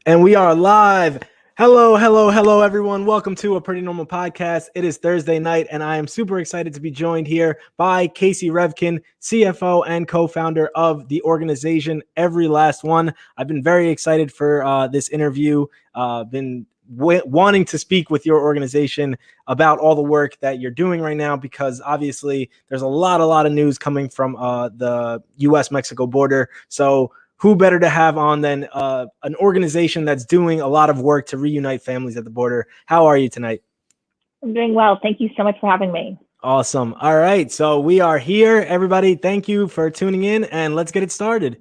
And we are live. Hello, everyone. Welcome to A Pretty Normal Podcast. It is Thursday night, and I am super excited to be joined here by Casey Revkin, CFO and co-founder of the organization Every Last One. I've been very excited for this interview. Been wanting to speak with your organization about all the work that you're doing right now, because obviously there's a lot of news coming from the U.S.-Mexico border. So who better to have on than an organization that's doing a lot of work to reunite families at the border? How are you tonight? I'm doing well. Thank you so much for having me. Awesome. All right. So we are here. Everybody, thank you for tuning in, and let's get it started.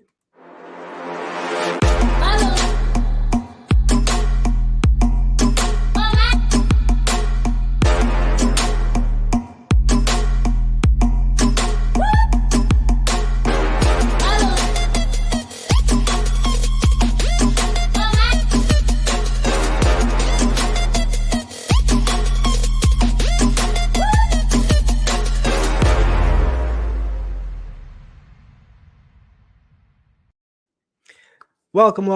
Welcome,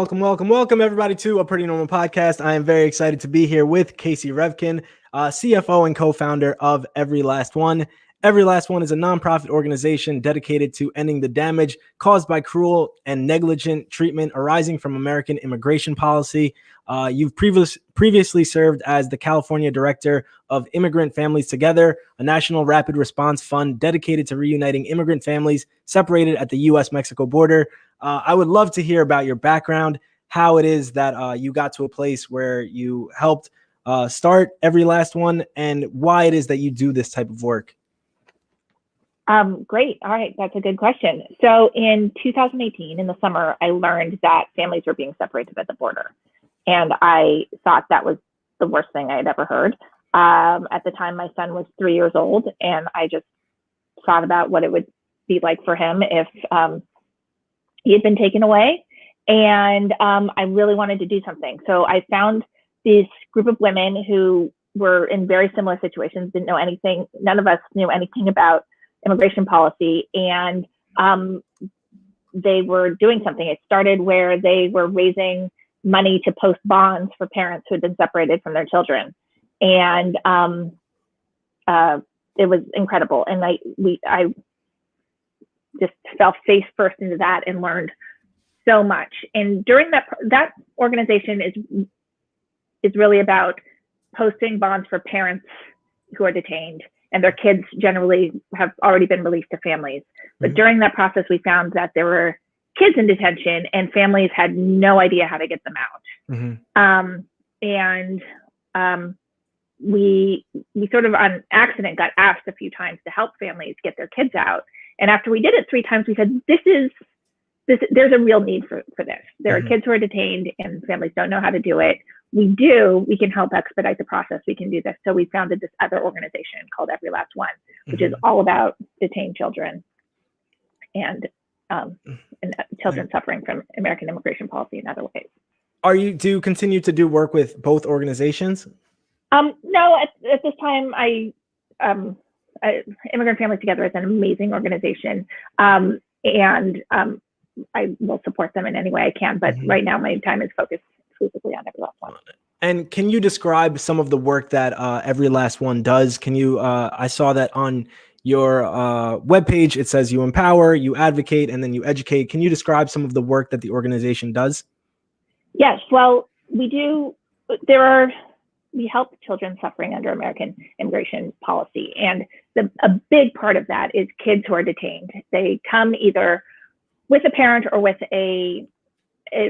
everybody, to A Pretty Normal Podcast. I am very excited to be here with Casey Revkin, CFO and co-founder of Every Last One. Every Last One is a nonprofit organization dedicated to ending the damage caused by cruel and negligent treatment arising from American immigration policy. You've previously served as the California Director of Immigrant Families Together, a national rapid response fund dedicated to reuniting immigrant families separated at the U.S.-Mexico border. I would love to hear about your background, how it is that you got to a place where you helped start Every Last One, and why it is that you do this type of work. Great. All right. That's a good question. So in 2018, in the summer, I learned that families were being separated at the border. And I thought that was the worst thing I had ever heard. At the time, my son was 3 years old, and I just thought about what it would be like for him if he had been taken away. And I really wanted to do something. So I found this group of women who were in very similar situations, didn't know anything. None of us knew anything about immigration policy. And they were doing something. It started where they were raising money to post bonds for parents who had been separated from their children. And it was incredible. And I just fell face first into that and learned so much. And during that organization is really about posting bonds for parents who are detained, and their kids generally have already been released to families. But during that process, we found that there were kids in detention and families had no idea how to get them out. We sort of on accident got asked a few times to help families get their kids out. And after we did it 3 times, we said, there's a real need for this. There are kids who are detained and families don't know how to do it. We can help expedite the process. We can do this. So we founded this other organization called Every Last One, which is all about detained children and children suffering from American immigration policy in other ways. Do you continue to do work with both organizations? No, at this time, Immigrant Families Together is an amazing organization, and I will support them in any way I can. But right now, my time is focused exclusively on Every Last One. And can you describe some of the work that Every Last One does? Can you? I saw that on your webpage. It says you empower, you advocate, and then you educate. Can you describe some of the work that the organization does? Yes. Well, we do. We help children suffering under American immigration policy. And a big part of that is kids who are detained. They come either with a parent or with a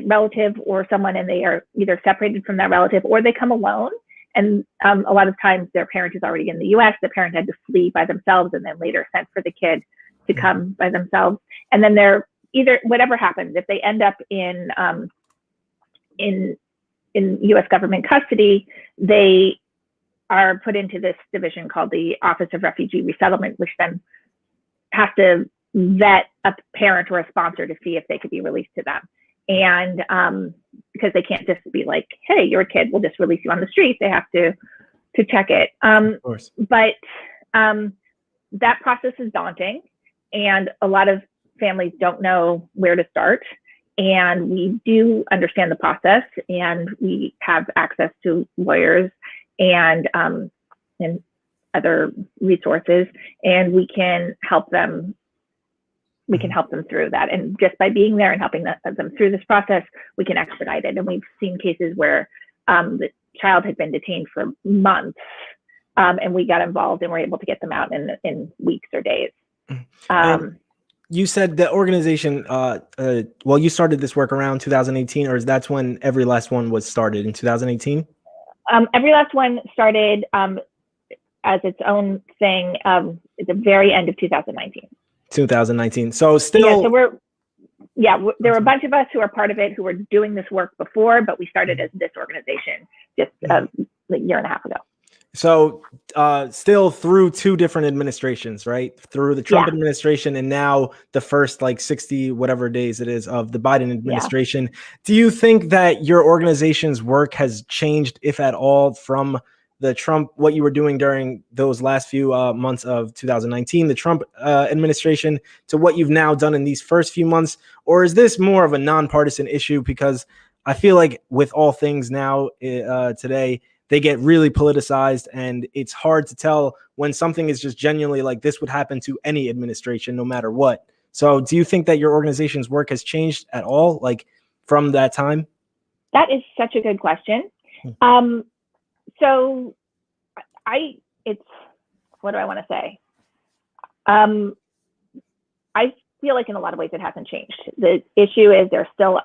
relative or someone, and they are either separated from that relative or they come alone. And a lot of times their parent is already in the US. The parent had to flee by themselves and then later sent for the kid to come by themselves. And then they're either, whatever happens, if they end up in U.S. government custody, they are put into this division called the Office of Refugee Resettlement, which then has to vet a parent or a sponsor to see if they could be released to them. And because they can't just be like, hey, you're a kid, we'll just release you on the street. They have to check it. Of course. But that process is daunting, and a lot of families don't know where to start. And we do understand the process, and we have access to lawyers and other resources, and we can help them. We can help them through that. And just by being there and helping them through this process, we can expedite it. And we've seen cases where the child had been detained for months, and we got involved and were able to get them out in weeks or days. You said the organization, well, you started this work around 2018, or that's when Every Last One was started, in 2018? Every Last One started as its own thing at the very end of 2019. 2019. So still. Yeah, so there were a bunch of us who are part of it who were doing this work before, but we started as this organization just a year and a half ago. So still through two different administrations, right? Through the Trump administration and now the first 60 whatever days it is of the Biden administration. Yeah. Do you think that your organization's work has changed, if at all, from the Trump, what you were doing during those last few months of 2019, the Trump administration, to what you've now done in these first few months? Or is this more of a nonpartisan issue? Because I feel like with all things now today, they get really politicized, and it's hard to tell when something is just genuinely like this would happen to any administration, no matter what. So do you think that your organization's work has changed at all, from that time? That is such a good question. So what do I want to say? I feel like in a lot of ways it hasn't changed. The issue is there's still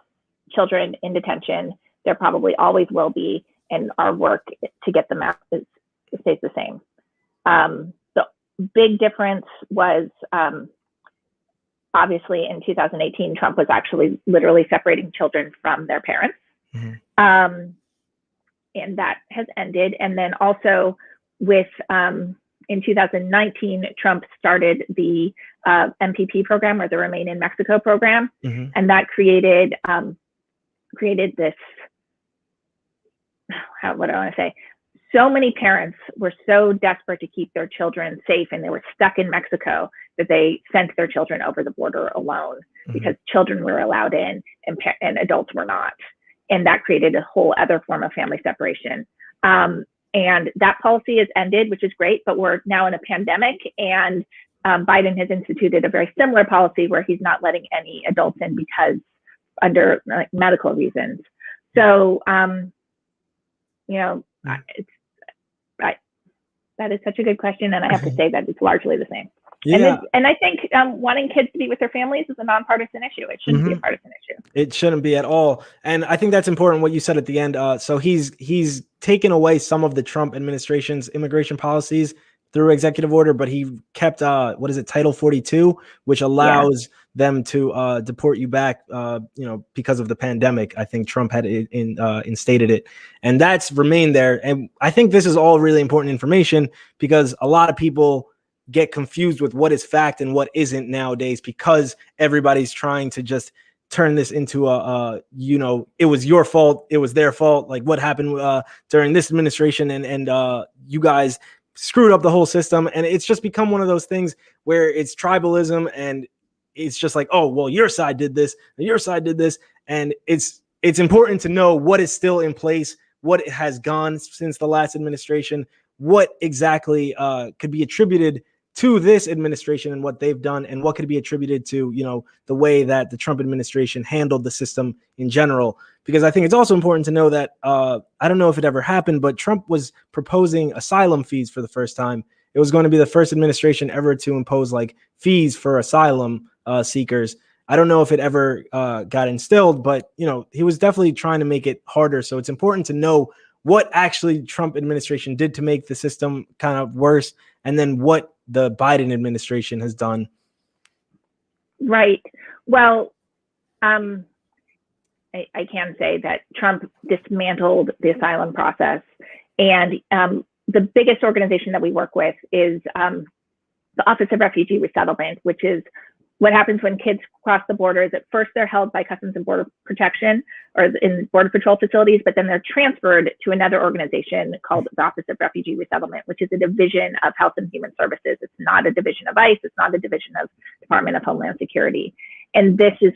children in detention. There probably always will be. And our work to get them out stays the same. The big difference was obviously in 2018, Trump was actually literally separating children from their parents. Mm-hmm. And that has ended. And then also with in 2019, Trump started the MPP program, or the Remain in Mexico program. Mm-hmm. And that created this, what do I want to say? So many parents were so desperate to keep their children safe, and they were stuck in Mexico, that they sent their children over the border alone. Mm-hmm. Because children were allowed in and adults were not. And that created a whole other form of family separation. And that policy has ended, which is great, but we're now in a pandemic, and Biden has instituted a very similar policy where he's not letting any adults in because under medical reasons. So, that is such a good question, and I have to say that it's largely the same. Yeah. And I think wanting kids to be with their families is a nonpartisan issue. It shouldn't be a partisan issue. It shouldn't be at all. And I think that's important what you said at the end. So he's taken away some of the Trump administration's immigration policies through executive order, but he kept Title 42, which allows them to deport you back, because of the pandemic. I think Trump had instated it, and that's remained there. And I think this is all really important information, because a lot of people get confused with what is fact and what isn't nowadays, because everybody's trying to just turn this into it was your fault, it was their fault. Like what happened during this administration, and you guys screwed up the whole system. And it's just become one of those things where it's tribalism, and it's just like, oh, well, your side did this and your side did this. And it's important to know what is still in place, what has gone since the last administration, what exactly could be attributed to this administration and what they've done, and what could be attributed to, the way that the Trump administration handled the system in general. Because I think it's also important to know that, I don't know if it ever happened, but Trump was proposing asylum fees for the first time. It was going to be the first administration ever to impose fees for asylum seekers. I don't know if it ever got instilled, but, he was definitely trying to make it harder. So it's important to know what actually Trump administration did to make the system kind of worse, and then what the Biden administration has done. Right. Well, I can say that Trump dismantled the asylum process, and the biggest organization that we work with is the Office of Refugee Resettlement, which is what happens when kids cross the borders. At first, they're held by Customs and Border Protection or in Border Patrol facilities, but then they're transferred to another organization called the Office of Refugee Resettlement, which is a division of Health and Human Services. It's not a division of ICE. It's not a division of Department of Homeland Security. And this is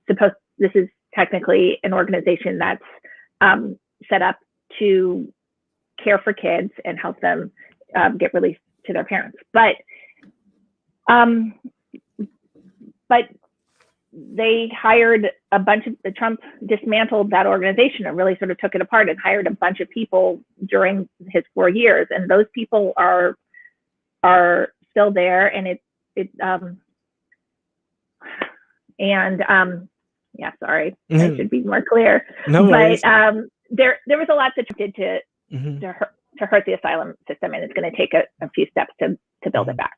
this is technically an organization that's set up to care for kids and help them get released to their parents. But they hired a bunch of, Trump dismantled that organization and really sort of took it apart and hired a bunch of people during his 4 years. And those people are still there. And yeah, sorry, I should be more clear. No worries. But there was a lot that did to hurt the asylum system, and it's going to take a few steps to build it back.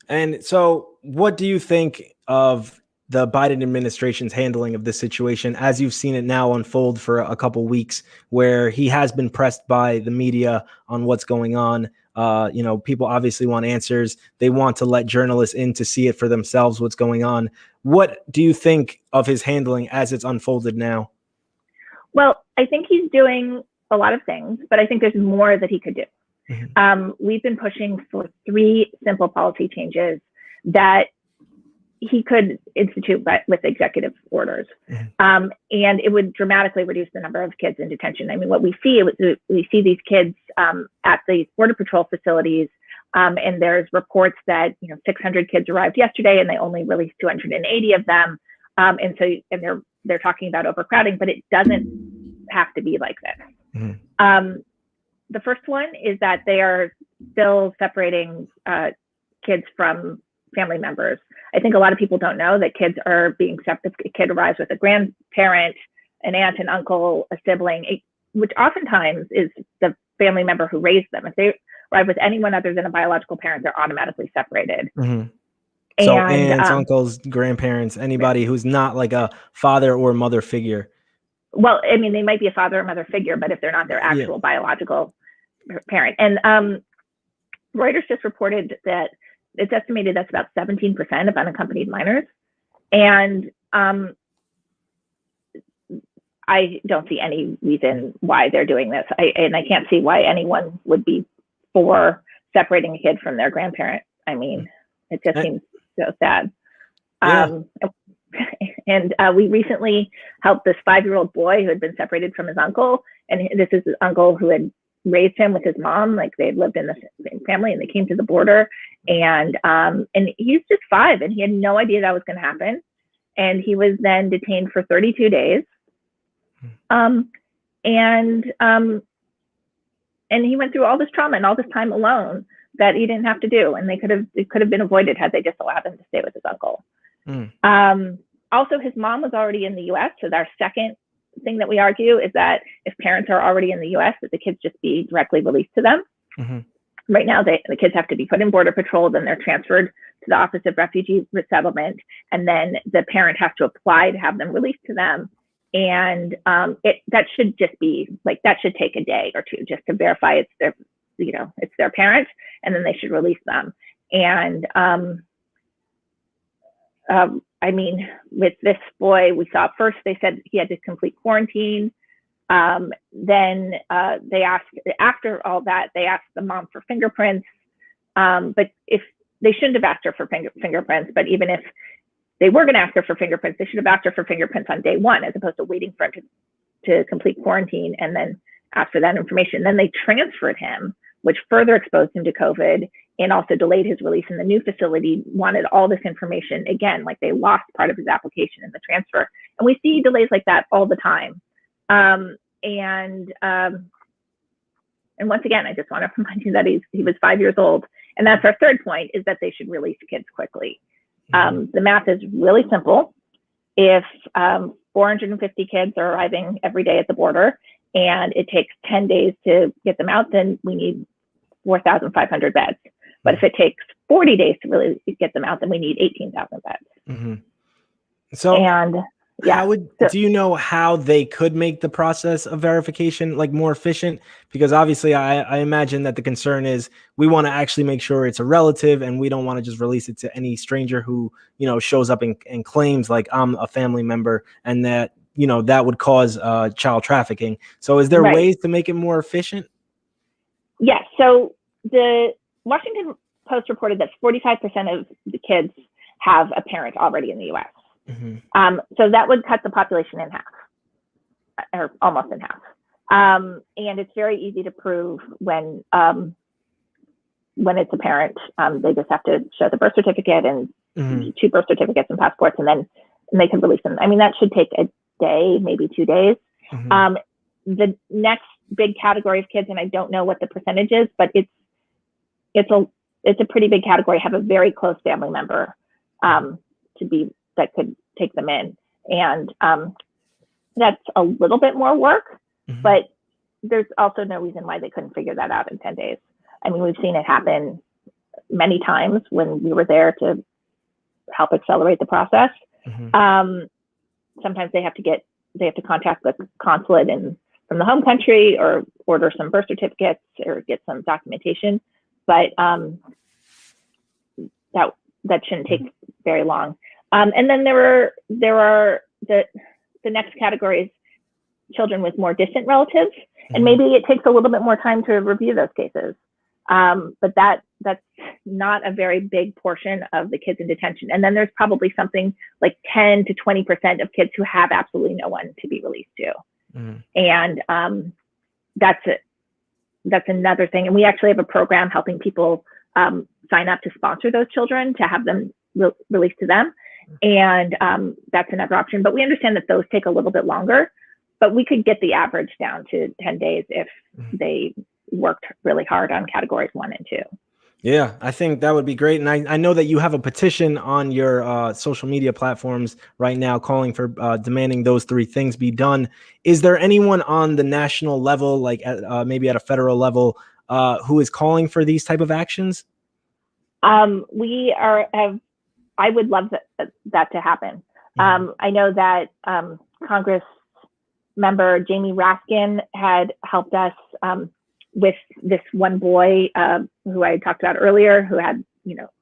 And so what do you think of the Biden administration's handling of this situation as you've seen it now unfold for a couple weeks, where he has been pressed by the media on what's going on? People obviously want answers. They want to let journalists in to see it for themselves, what's going on. What do you think of his handling as it's unfolded now? Well, I think he's doing a lot of things, but I think there's more that he could do. We've been pushing for 3 simple policy changes that he could institute with executive orders. And it would dramatically reduce the number of kids in detention. I mean, what we see these kids at the Border Patrol facilities, and there's reports that 600 kids arrived yesterday and they only released 280 of them. And they're talking about overcrowding, but it doesn't have to be like this. The first one is that they are still separating kids from family members. I think a lot of people don't know that kids are being separated. A kid arrives with a grandparent, an aunt, an uncle, a sibling, which oftentimes is the family member who raised them. If they arrive with anyone other than a biological parent, they're automatically separated. So aunts, uncles, grandparents, anybody who's not like a father or mother figure. Well, I mean, they might be a father or mother figure, but if they're not their actual biological parent. And Reuters just reported that it's estimated that's about 17% of unaccompanied minors. And I don't see any reason why they're doing this. I can't see why anyone would be for separating a kid from their grandparent. I mean, it just seems so sad. Yeah. And we recently helped this 5-year-old boy who had been separated from his uncle. And this is his uncle who had raised him with his mom. Like, they had lived in the same family, and they came to the border. And he's just 5, and he had no idea that was going to happen. And he was then detained for 32 days. And he went through all this trauma and all this time alone that he didn't have to do. And it could have been avoided had they just allowed him to stay with his uncle. Also, his mom was already in the U.S. So our second thing that we argue is that if parents are already in the U.S., that the kids just be directly released to them. Right now, the kids have to be put in Border Patrol, then they're transferred to the Office of Refugee Resettlement, and then the parent has to apply to have them released to them. And that should just be like, that should take a day or two just to verify it's their parent, and then they should release them. And I mean, with this boy, we saw first they said he had to complete quarantine. Then they asked, after all that, they asked the mom for fingerprints. But if they shouldn't have asked her for fingerprints, but even if they were going to ask her for fingerprints, they should have asked her for fingerprints on day 1, as opposed to waiting for him to complete quarantine and then ask for that information. Then they transferred him, which further exposed him to COVID and also delayed his release in the new facility, wanted all this information. Again, like, they lost part of his application in the transfer. And we see delays like that all the time. And once again, I just want to remind you that he was 5 years old. And that's our third point, is that they should release kids quickly. The math is really simple. If 450 kids are arriving every day at the border and it takes 10 days to get them out, then we need 4,500 beds. But if it takes 40 days to really get them out, then we need 18,000 beds. So, do you know how they could make the process of verification like more efficient? Because obviously I imagine that the concern is we want to actually make sure it's a relative, and we don't want to just release it to any stranger who, shows up and claims like I'm a family member, and that, that would cause child trafficking. So is there ways to make it more efficient? Yes. So the Washington Post reported that 45% of the kids have a parent already in the U.S. Mm-hmm. So that would cut the population in half, or almost in half. And it's very easy to prove when it's apparent. They just have to show the birth certificate and Mm-hmm. 2 birth certificates and passports, and they can release them. I mean, that should take a day, maybe 2 days. Mm-hmm. The next big category of kids, and I don't know what the percentage is, but it's a pretty big category, have a very close family member that could take them in. And that's a little bit more work, Mm-hmm. but there's also no reason why they couldn't figure that out in 10 days. I mean, we've seen it happen many times when we were there to help accelerate the process. Mm-hmm. Sometimes they have to contact the consulate from the home country, or order some birth certificates or get some documentation, but that shouldn't take very long. And then there are the next category is children with more distant relatives, and maybe it takes a little bit more time to review those cases. But that's not a very big portion of the kids in detention. And then there's probably something like 10 to 20% of kids who have absolutely no one to be released to. Mm-hmm. And that's another thing. And we actually have a program helping people sign up to sponsor those children, to have them released to them. And that's another option. But we understand that those take a little bit longer, but we could get the average down to 10 days if they worked really hard on categories 1 and 2. Yeah, I think that would be great. And I know that you have a petition on your social media platforms right now calling for demanding those 3 things be done. Is there anyone on the national level, like maybe at a federal level, who is calling for these type of actions? I would love that to happen. I know that Congress member Jamie Revkin had helped us with this one boy who I talked about earlier, who had,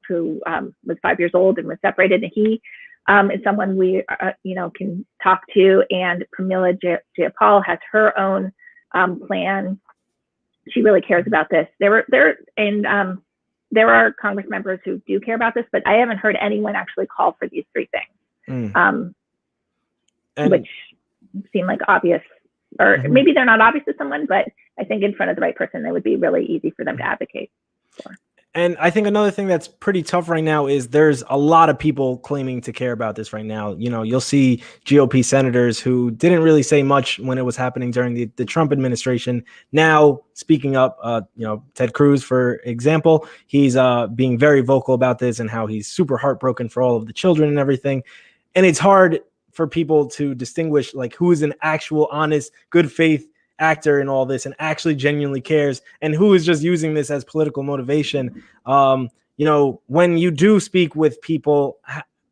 who was 5 years old and was separated. And he is someone we, can talk to. And Pramila Jayapal has her own plan. She really cares about this. There are Congress members who do care about this, but I haven't heard anyone actually call for these 3 things, which seem like obvious, or maybe they're not obvious to someone, but I think in front of the right person, they would be really easy for them to advocate for. And I think another thing that's pretty tough right now is there's a lot of people claiming to care about this right now. You'll see GOP senators who didn't really say much when it was happening during the Trump administration. Now speaking up, Ted Cruz, for example, he's being very vocal about this and how he's super heartbroken for all of the children and everything. And it's hard for people to distinguish like who is an actual honest, good faith actor in all this and actually genuinely cares, and who is just using this as political motivation. When you do speak with people,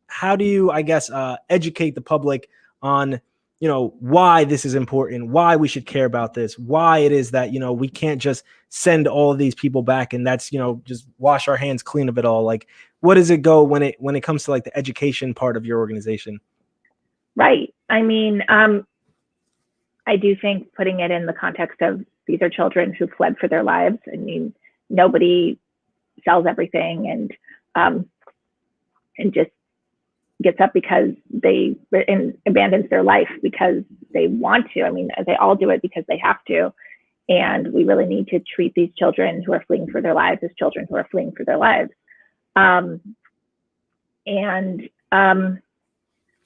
how do you, I guess, educate the public on, why this is important, why we should care about this, why it is that, we can't just send all of these people back and that's, just wash our hands clean of it all. Like, what does it go when it comes to like the education part of your organization? Right. I mean, I do think putting it in the context of these are children who fled for their lives. I mean, nobody sells everything and just gets up because and abandons their life because they want to. I mean, they all do it because they have to. And we really need to treat these children who are fleeing for their lives as children who are fleeing for their lives.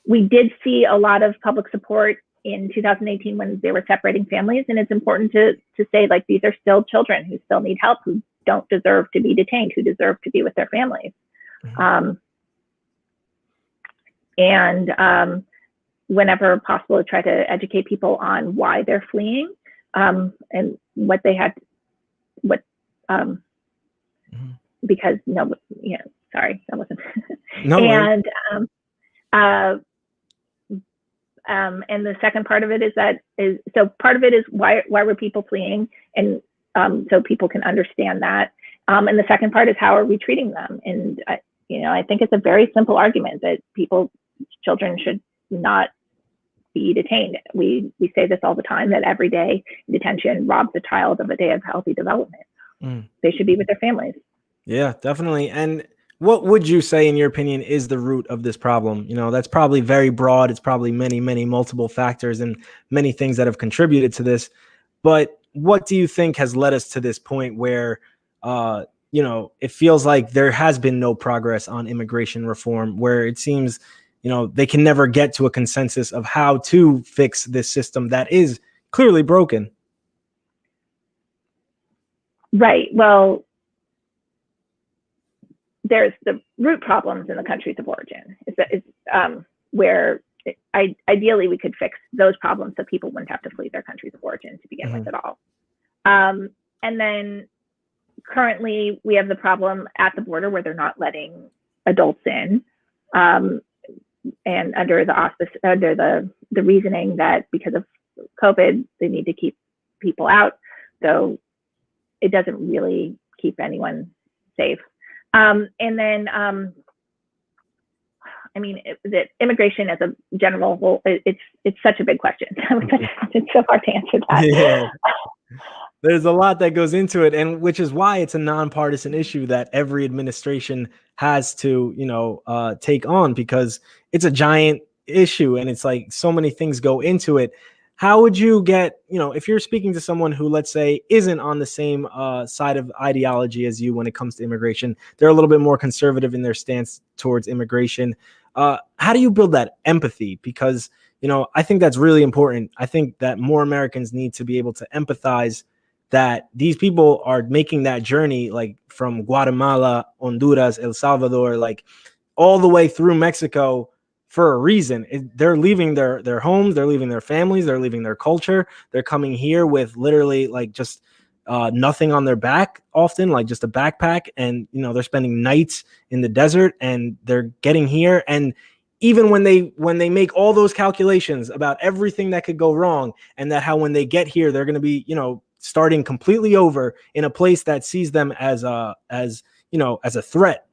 We did see a lot of public support in 2018 when they were separating families. And it's important to say, like, these are still children who still need help, who don't deserve to be detained, who deserve to be with their families. Whenever possible, try to educate people on why they're fleeing and what they had, because sorry, that wasn't. No. And the second part of it so part of it is why were people fleeing, and so people can understand that. And the second part is how are we treating them? And I think it's a very simple argument that children should not be detained. We say this all the time, that every day detention robs a child of a day of healthy development. They should be with their families. Yeah, definitely. And What would you say, in your opinion, is the root of this problem? You know, that's probably very broad. It's probably many, many multiple factors and many things that have contributed to this. But what do you think has led us to this point where, you know, it feels like there has been no progress on immigration reform, where it seems, you know, they can never get to a consensus of how to fix this system that is clearly broken? Right. Well, there's the root problems in the countries of origin. Where ideally we could fix those problems so people wouldn't have to flee their countries of origin to begin with at all. And then currently we have the problem at the border where they're not letting adults in, and under the reasoning that because of COVID they need to keep people out, so it doesn't really keep anyone safe. And then I mean, that immigration as a general whole, it's such a big question. It's so hard to answer that. Yeah. There's a lot that goes into it, and which is why it's a nonpartisan issue that every administration has to, you know, take on, because it's a giant issue and it's like so many things go into it. How would you get, you know, if you're speaking to someone who, let's say, isn't on the same side of ideology as you when it comes to immigration, they're a little bit more conservative in their stance towards immigration. How do you build that empathy? Because, you know, I think that's really important. I think that more Americans need to be able to empathize that these people are making that journey, like from Guatemala, Honduras, El Salvador, like all the way through Mexico for a reason. They're leaving their homes, they're leaving their families, they're leaving their culture. They're coming here with literally like just nothing on their back, often like just a backpack, and you know they're spending nights in the desert, and they're getting here. And even when they make all those calculations about everything that could go wrong, and that how when they get here they're going to be, you know, starting completely over in a place that sees them as you know, as a threat,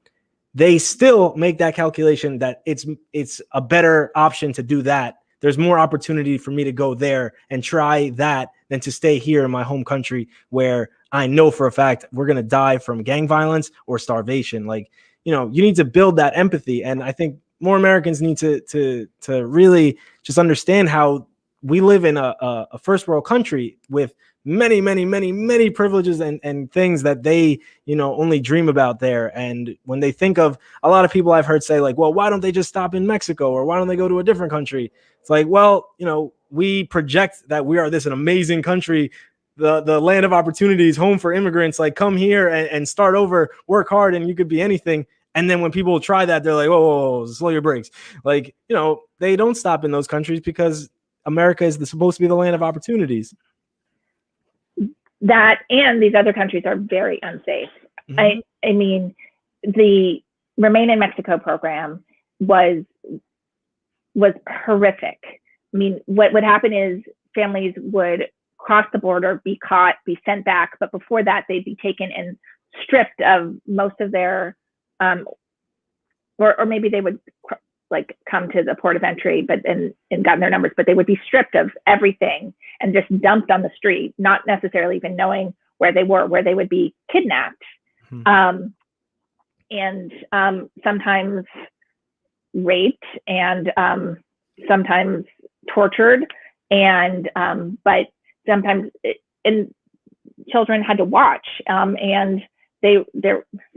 they still make that calculation that it's a better option to do that. There's more opportunity for me to go there and try that than to stay here in my home country where I know for a fact we're going to die from gang violence or starvation. Like, you know, you need to build that empathy. And I think more Americans need to really just understand how we live in a first world country with many, many, many, many privileges and things that they, you know, only dream about there. And when they think of, a lot of people I've heard say like, well, why don't they just stop in Mexico, or why don't they go to a different country? It's like, well, you know, we project that we are this an amazing country, the land of opportunities, home for immigrants, like come here and start over, work hard, and you could be anything. And then when people try that, they're like, whoa, slow your brakes. Like, you know, they don't stop in those countries because America is supposed to be the land of opportunities. That and these other countries are very unsafe. Mm-hmm. I mean, the Remain in Mexico program was horrific. I mean, what would happen is families would cross the border, be caught, be sent back, but before that, they'd be taken and stripped of most of their, or maybe they would like come to the port of entry, but and gotten their numbers, but they would be stripped of everything and just dumped on the street, not necessarily even knowing where they were, where they would be kidnapped, and sometimes raped, and sometimes tortured, and but sometimes children had to watch, and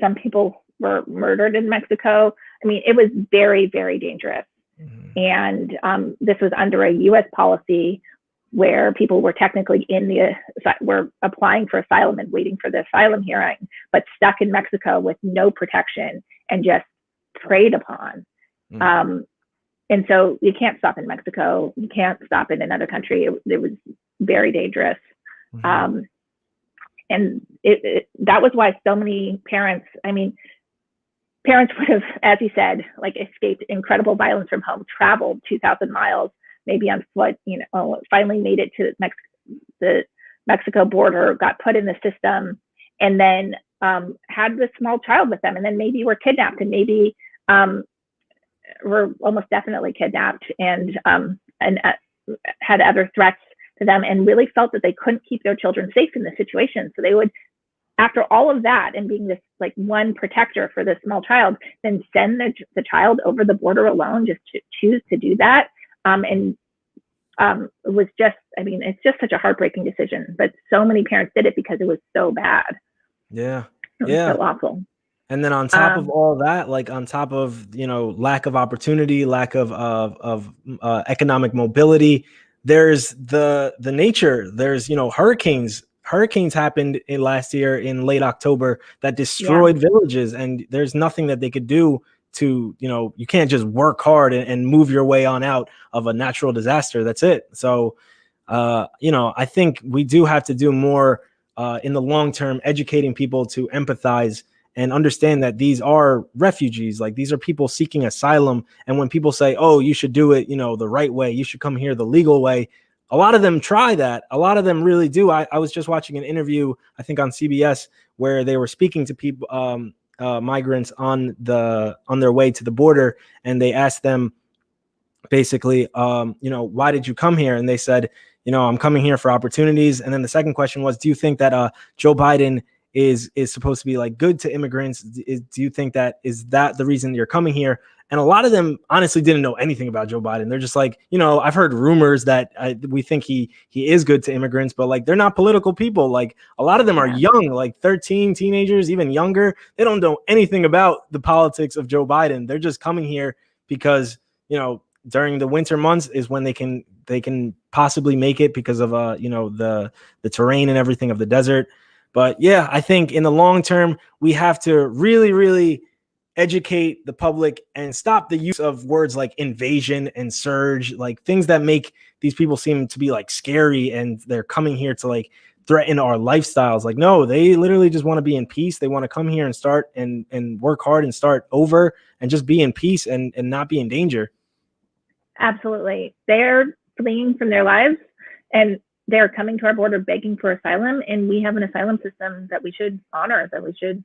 some people were murdered in Mexico. I mean, it was very, very dangerous. Mm-hmm. And this was under a U.S. policy where people were technically were applying for asylum and waiting for the asylum hearing, but stuck in Mexico with no protection and just preyed upon. Mm-hmm. And so you can't stop in Mexico. You can't stop in another country. It was very dangerous. Mm-hmm. And that was why so many parents, I mean, parents would have, as you said, like escaped incredible violence from home, traveled 2,000 miles, maybe on foot, you know, finally made it to the Mexico border, got put in the system, and then had this small child with them, and then maybe were kidnapped, and maybe were almost definitely kidnapped, and had other threats to them, and really felt that they couldn't keep their children safe in this situation. So they would after all of that and being this like one protector for this small child, then send the child over the border alone, just to choose to do that. It was just, I mean, it's just such a heartbreaking decision, but so many parents did it because it was so bad. Yeah. It was Yeah. so awful. And then on top of all that, like on top of, lack of opportunity, lack of economic mobility, there's the nature. There's, hurricanes. Hurricanes happened in last year in late October that destroyed villages, and there's nothing that they could do to, you can't just work hard and move your way on out of a natural disaster. That's it. So, I think we do have to do more in the long term, educating people to empathize and understand that these are refugees. Like, these are people seeking asylum. And when people say, oh, you should do it, the right way, you should come here the legal way, a lot of them try that. A lot of them really do. I was just watching an interview, I think on CBS, where they were speaking to people, migrants on their way to the border. And they asked them basically, why did you come here? And they said, I'm coming here for opportunities. And then the second question was, do you think that Joe Biden is supposed to be like good to immigrants? Do you think that is that the reason you're coming here? And a lot of them honestly didn't know anything about Joe Biden. They're just like, I've heard rumors that we think he is good to immigrants, but like, they're not political people. Like, a lot of them are young, like 13 teenagers, even younger. They don't know anything about the politics of Joe Biden. They're just coming here because, during the winter months is when they can possibly make it because of the terrain and everything of the desert. But yeah, I think in the long term, we have to really, really educate the public and stop the use of words like invasion and surge, like things that make these people seem to be like scary and they're coming here to like threaten our lifestyles. Like, no, they literally just want to be in peace. They want to come here and start and work hard and start over and just be in peace and not be in danger. Absolutely. They're fleeing from their lives and they're coming to our border begging for asylum. And we have an asylum system that we should honor, that we should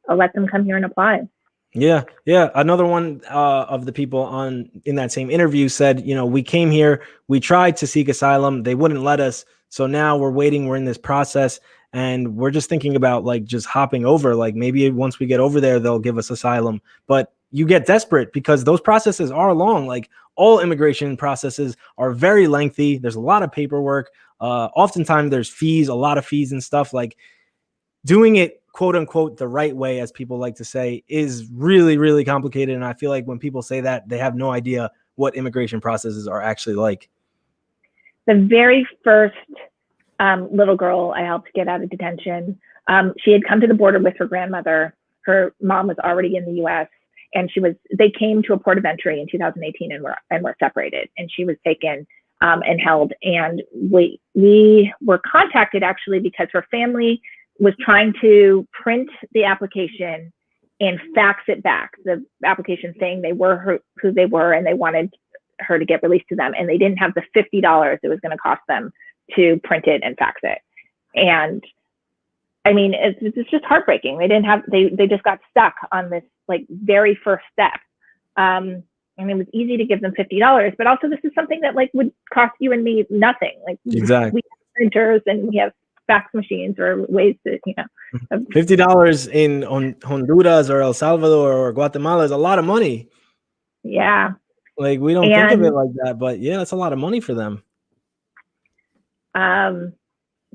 let them come here and apply. Yeah. Another one of the people in that same interview said, we came here, we tried to seek asylum, they wouldn't let us. So now we're waiting, we're in this process, and we're just thinking about like just hopping over. Like, maybe once we get over there, they'll give us asylum. But you get desperate because those processes are long. Like, all immigration processes are very lengthy. There's a lot of paperwork. Oftentimes there's fees, a lot of fees and stuff. Like, doing it, quote unquote, the right way, as people like to say, is really, really complicated. And I feel like when people say that, they have no idea what immigration processes are actually like. The very first little girl I helped get out of detention, she had come to the border with her grandmother. Her mom was already in the U.S. and they came to a port of entry in 2018 and were separated. And she was taken and held. And we were contacted actually because her family was trying to print the application and fax it back, the application saying they were who they were and they wanted her to get released to them. And they didn't have the $50 it was going to cost them to print it and fax it. And I mean, it's just heartbreaking. They just got stuck on this like very first step. And it was easy to give them $50, but also this is something that like would cost you and me nothing. Like, exactly. We have printers and we have fax machines or ways to, $50 in Honduras or El Salvador or Guatemala is a lot of money. Yeah. Like, we don't think of it like that, but yeah, it's a lot of money for them.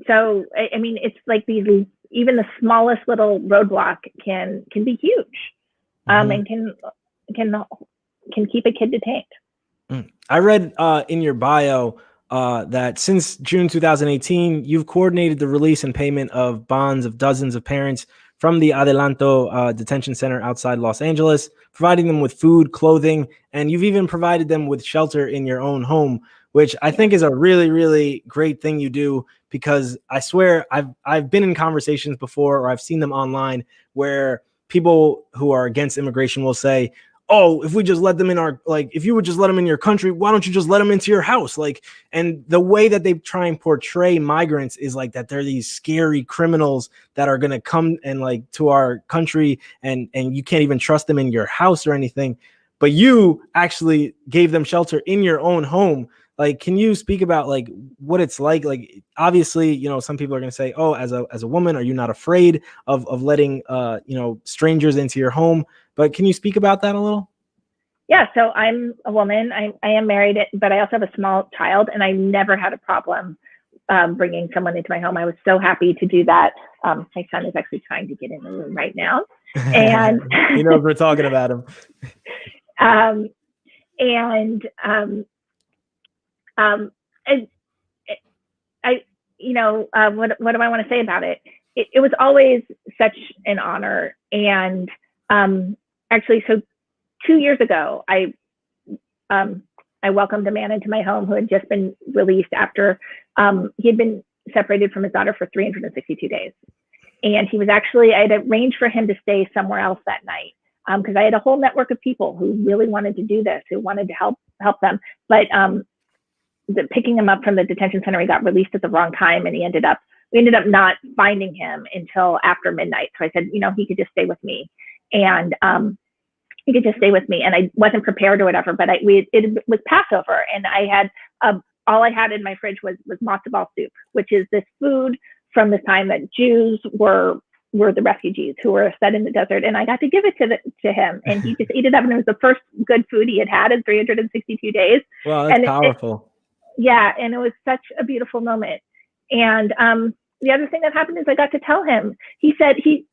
So, I mean, it's like even the smallest little roadblock can be huge, and can keep a kid detained. I read in your bio that since June 2018, you've coordinated the release and payment of bonds of dozens of parents from the Adelanto detention center outside Los Angeles, providing them with food, clothing, and you've even provided them with shelter in your own home, which I think is a really, really great thing you do, because I swear I've been in conversations before, or I've seen them online, where people who are against immigration will say, oh, if we just let them in if you would just let them in your country, why don't you just let them into your house? Like, and the way that they try and portray migrants is like that they're these scary criminals that are going to come and like to our country and you can't even trust them in your house or anything. But you actually gave them shelter in your own home. Like, can you speak about like what it's like? Like, obviously, you know, some people are going to say, oh, as a woman, are you not afraid of letting, you know, strangers into your home? But can you speak about that a little? Yeah, so I'm a woman. I am married, but I also have a small child, and I never had a problem bringing someone into my home. I was so happy to do that. My son is actually trying to get in the room right now, and You know, if we're talking about him. um, and it, I, you know, what do I want to say about it? It was always such an honor, and actually, so 2 years ago, I welcomed a man into my home who had just been released after he had been separated from his daughter for 362 days. And he was actually, I had arranged for him to stay somewhere else that night because I had a whole network of people who really wanted to do this, who wanted to help them. But picking him up from the detention center, he got released at the wrong time, and we ended up not finding him until after midnight. So I said, you know, he could just stay with me. And he could just stay with me. And I wasn't prepared or whatever, but it was Passover, and I had all I had in my fridge was matzo ball soup, which is this food from the time that Jews were the refugees who were set in the desert. And I got to give it to him, and he just ate it up. And it was the first good food he had in 362 days. Wow, that's powerful. Yeah. And it was such a beautiful moment. And the other thing that happened is I got to tell him, he said he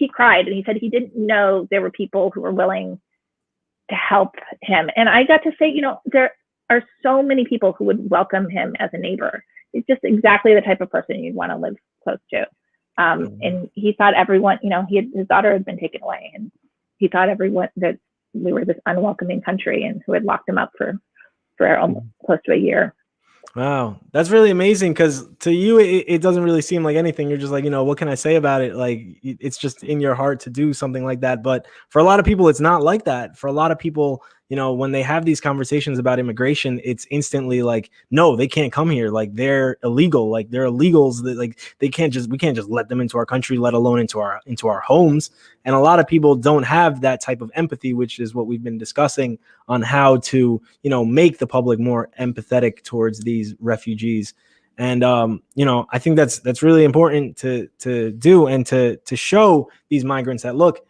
cried, and he said he didn't know there were people who were willing to help him. And I got to say, you know, there are so many people who would welcome him as a neighbor. He's just exactly the type of person you'd want to live close to. And he thought everyone, you know, his daughter had been taken away, and he thought everyone that we were this unwelcoming country, and who had locked him up for almost close to a year. Wow, that's really amazing, because to you, it doesn't really seem like anything. You're just like, you know, what can I say about it? Like, it's just in your heart to do something like that. But for a lot of people, it's not like that. For a lot of people, you know, when they have these conversations about immigration, it's instantly like, no, they can't come here. Like, they're illegal. Like, they're illegals. That, like, we can't just let them into our country, let alone into our homes. And a lot of people don't have that type of empathy, which is what we've been discussing on how to, you know, make the public more empathetic towards these refugees. And you know, I think that's really important to do, and to show these migrants that, look,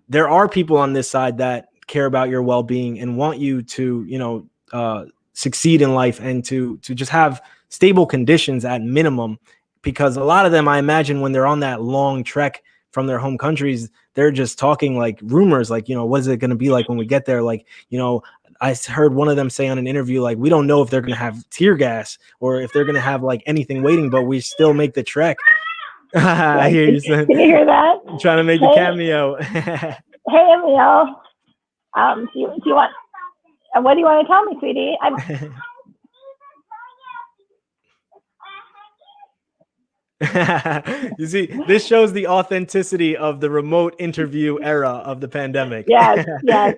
there are people on this side that care about your well-being and want you to, you know, succeed in life, and to just have stable conditions at minimum. Because a lot of them, I imagine, when they're on that long trek from their home countries, they're just talking like rumors, like, you know, what is it going to be like when we get there? Like, you know, I heard one of them say on an interview, like, we don't know if they're going to have tear gas or if they're going to have like anything waiting, but we still make the trek. I hear you, son. Can you hear that? I'm trying to make the cameo. Hey, Emil. Do you want? What do you want to tell me, sweetie? You see, this shows the authenticity of the remote interview era of the pandemic. Yes. Yeah.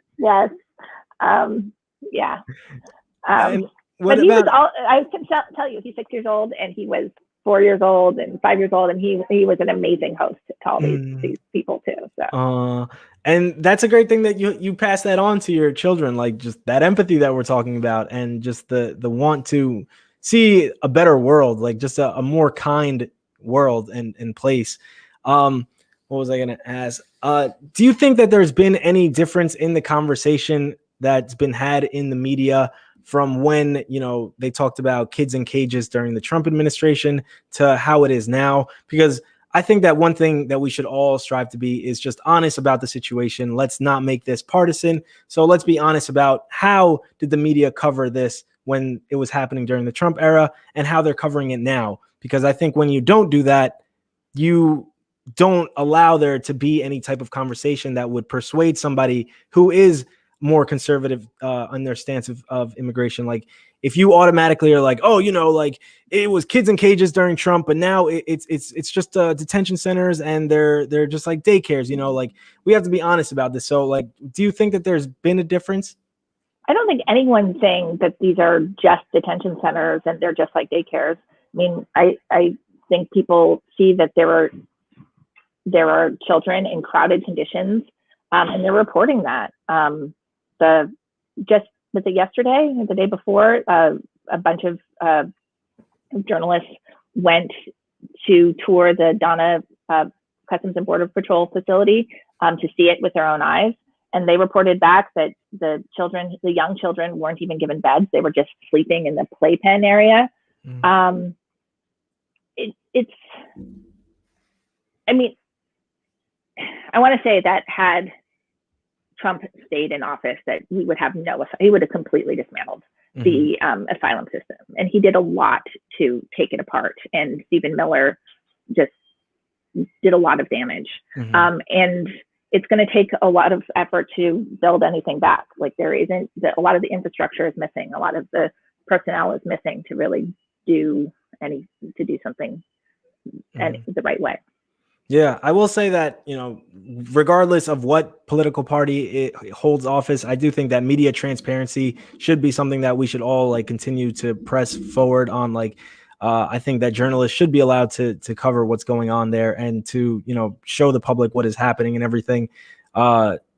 But he was I can tell you, he's 6 years old, and he was 4 years old and 5 years old, and he was an amazing host to all these people too. So. And that's a great thing that you pass that on to your children, like just that empathy that we're talking about, and just the want to see a better world, like just a more kind world and place. What was I going to ask? Do you think that there's been any difference in the conversation that's been had in the media from when, you know, they talked about kids in cages during the Trump administration to how it is now? Because I think that one thing that we should all strive to be is just honest about the situation. Let's not make this partisan. So let's be honest about how did the media cover this when it was happening during the Trump era, and how they're covering it now. Because I think when you don't do that, you don't allow there to be any type of conversation that would persuade somebody who is more conservative on their stance of immigration. Like, if you automatically are like, oh, you know, like it was kids in cages during Trump, but now it's just detention centers, and they're just like daycares, you know, like we have to be honest about this. So, like, do you think that there's been a difference? I don't think anyone's saying that these are just detention centers and they're just like daycares. I mean, I think people see that there are children in crowded conditions, and they're reporting that. was it yesterday or the day before, a bunch of journalists went to tour the Donna Customs and Border Patrol facility to see it with their own eyes. And they reported back that the young children weren't even given beds. They were just sleeping in the playpen area. Mm. I mean, I want to say that had Trump stayed in office, that he would have he would have completely dismantled the asylum system. And he did a lot to take it apart. And Stephen Miller just did a lot of damage. And it's going to take a lot of effort to build anything back. Like a lot of the infrastructure is missing. A lot of the personnel is missing to really do something the right way. Yeah, I will say that, regardless of what political party it holds office, I do think that media transparency should be something that we should all continue to press forward on. I think that journalists should be allowed to cover what's going on there and to, show the public what is happening and everything.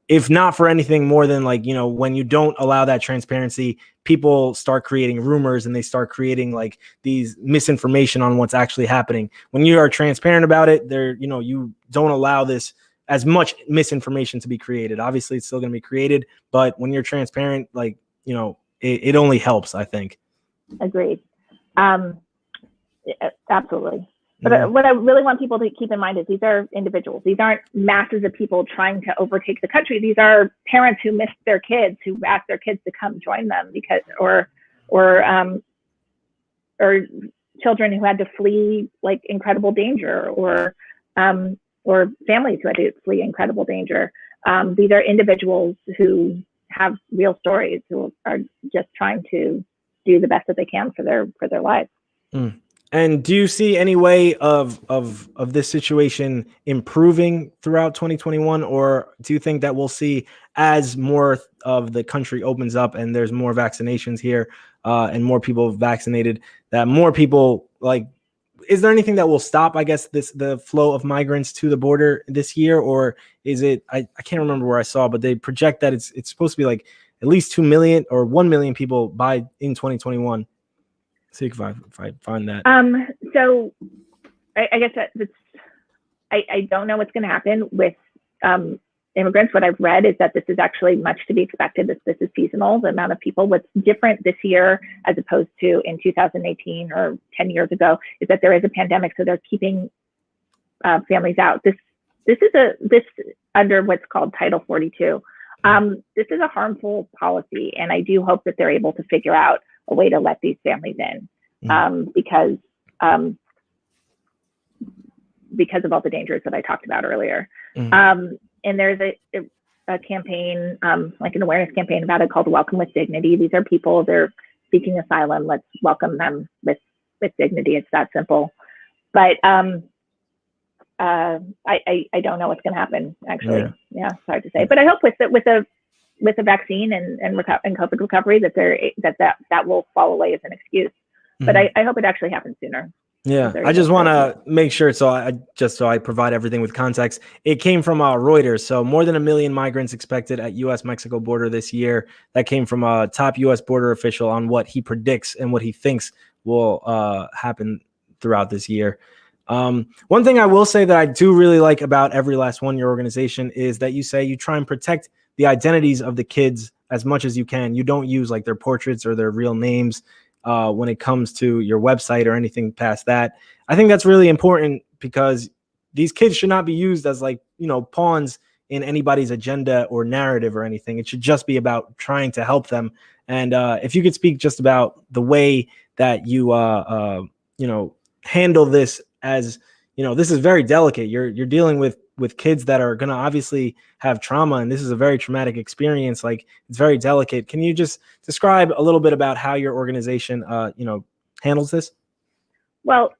If not for anything more than when you don't allow that transparency, people start creating rumors and they start creating these misinformation on what's actually happening. When you are transparent about it, you don't allow this as much misinformation to be created. Obviously it's still going to be created, but when you're transparent, it only helps, I think. Agreed. Absolutely. But what I really want people to keep in mind is these are individuals. These aren't masses of people trying to overtake the country. These are parents who missed their kids, who asked their kids to come join them or children who had to flee incredible danger, or families who had to flee incredible danger. These are individuals who have real stories, who are just trying to do the best that they can for their lives. Mm. And do you see any way of this situation improving throughout 2021, or do you think that we'll see, as more of the country opens up and there's more vaccinations here and more people vaccinated, that more people is there anything that will stop, I guess, the flow of migrants to the border this year? Or is it, I can't remember where I saw, but they project that it's supposed to be at least 2 million or 1 million people in 2021. See if I find that. So I guess I don't know what's going to happen with immigrants. What I've read is that this is actually much to be expected. This is seasonal. The amount of people. What's different this year as opposed to in 2018 or 10 years ago is that there is a pandemic, so they're keeping families out. This is under what's called Title 42. This is a harmful policy, and I do hope that they're able to figure out a way to let these families in, because of all the dangers that I talked about earlier. And there's a campaign, an awareness campaign about it called Welcome with Dignity. These are people, they're seeking asylum. Let's welcome them with dignity. It's that simple. But I don't know what's going to happen, actually. Yeah, it's hard to say. But I hope with the vaccine and COVID recovery that will fall away as an excuse. But I hope it actually happens sooner. Yeah, I just want to make sure, so I provide everything with context. It came from Reuters. So more than 1 million migrants expected at U.S.-Mexico border this year. That came from a top U.S. border official on what he predicts and what he thinks will happen throughout this year. One thing I will say that I do really like about Every Last One, your organization, is that you say you try and protect the identities of the kids as much as you can. You don't use their portraits or their real names when it comes to your website or anything past that. I think that's really important because these kids should not be used as pawns in anybody's agenda or narrative or anything. It should just be about trying to help them. And if you could speak just about the way that you handle this, as this is very delicate. You're dealing with kids that are going to obviously have trauma, and this is a very traumatic experience. It's very delicate. Can you just describe a little bit about how your organization handles this? Well,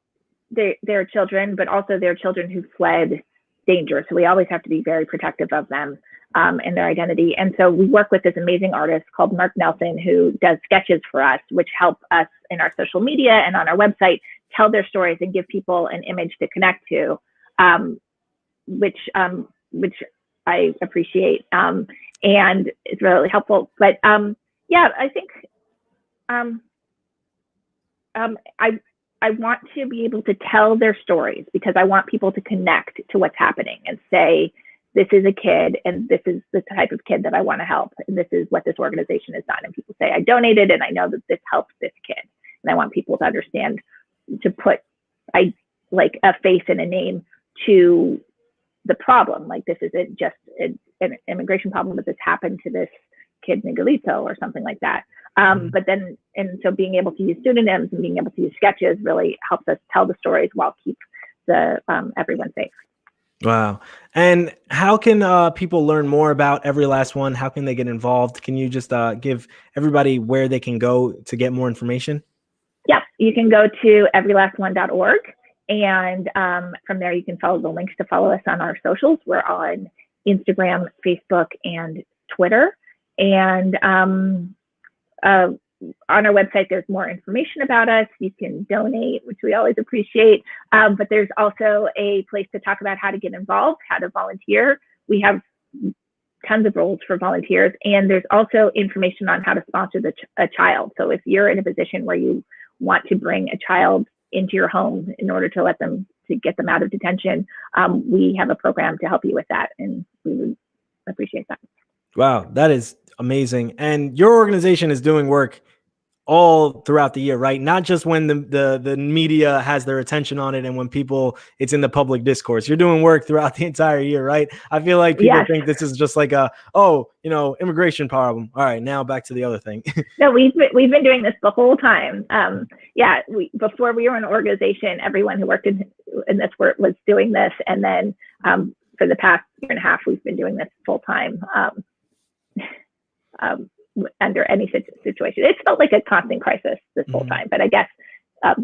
they're children, but also they're children who fled danger, so we always have to be very protective of them and their identity. And so we work with this amazing artist called Mark Nelson, who does sketches for us, which help us in our social media and on our website tell their stories and give people an image to connect to, which I appreciate, and it's really helpful. But Yeah, I think um, I want to be able to tell their stories because I want people to connect to what's happening and say, this is a kid and this is the type of kid that I want to help. And this is what this organization has done. And people say, I donated and I know that this helps this kid. And I want people to understand, to put like a face and a name to the problem. Like, this isn't just an immigration problem, but this happened to this kid Miguelito or something like that. But then, and so being able to use pseudonyms and being able to use sketches really helps us tell the stories while keep the everyone safe. Wow. And how can people learn more about Every Last One? How can they get involved? Can you just give everybody where they can go to get more information? Yeah, you can go to everylastone.org. And from there, you can follow the links to follow us on our socials. We're on Instagram, Facebook, and Twitter. And on our website, there's more information about us. You can donate, which we always appreciate. But there's also a place to talk about how to get involved, how to volunteer. We have tons of roles for volunteers. And there's also information on how to sponsor a child. So if you're in a position where you want to bring a child into your home in order to get them out of detention, we have a program to help you with that. And we would appreciate that. Wow, that is amazing. And your organization is doing work all throughout the year, right? Not just when the media has their attention on it and when it's in the public discourse. You're doing work throughout the entire year, right? I feel like people think this is just like immigration problem. All right, now back to the other thing. No, we've been doing this the whole time. Before we were an organization, everyone who worked in this work was doing this, and then for the past year and a half, we've been doing this full time. Under any situation, it's felt like a constant crisis this whole time. But I guess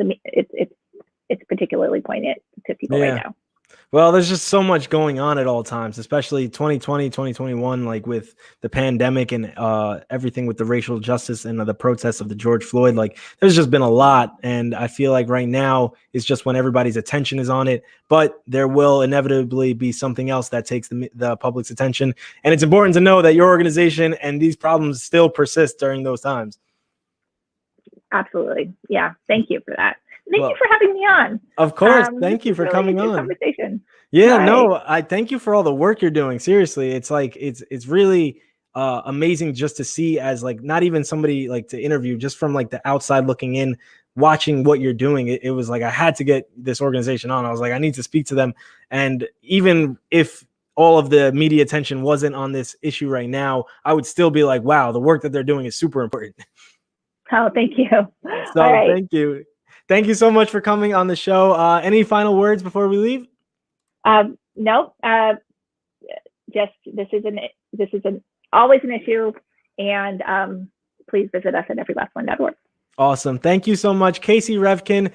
it's particularly poignant to people right now. Well, there's just so much going on at all times, especially 2020, 2021, like with the pandemic and everything with the racial justice and the protests of the George Floyd. Like, there's just been a lot. And I feel like right now is just when everybody's attention is on it. But there will inevitably be something else that takes the public's attention. And it's important to know that your organization and these problems still persist during those times. Absolutely. Yeah. Thank you for that. Thank you for having me on. Of course. Thank you for coming on. Conversation. Yeah, right. No, I thank you for all the work you're doing. Seriously, it's like it's really amazing just to see, as like not even somebody like to interview, just from like the outside looking in, watching what you're doing. It was like I had to get this organization on. I was like, I need to speak to them. And even if all of the media attention wasn't on this issue right now, I would still be like, wow, the work that they're doing is super important. Oh, thank you. So all right. Thank you. Thank you so much for coming on the show. Any final words before we leave? No, just this is always an issue, and please visit us at everylastone.org. Awesome. Thank you so much, Casey Revkin,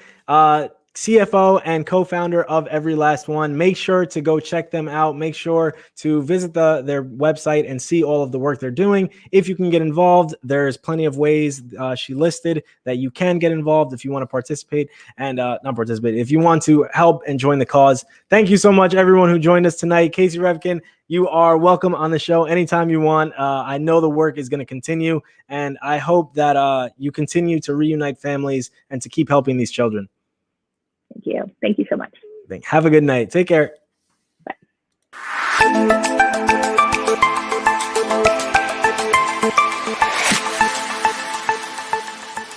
CFO and co-founder of Every Last One. Make sure to go check them out. Make sure to visit their website and see all of the work they're doing. If you can get involved, there's plenty of ways she listed that you can get involved if you want to participate and not participate, if you want to help and join the cause. Thank you so much, everyone who joined us tonight. Casey Revkin, you are welcome on the show anytime you want. I know the work is going to continue, and I hope that you continue to reunite families and to keep helping these children. Thank you. Thank you so much. Have a good night. Take care. Bye.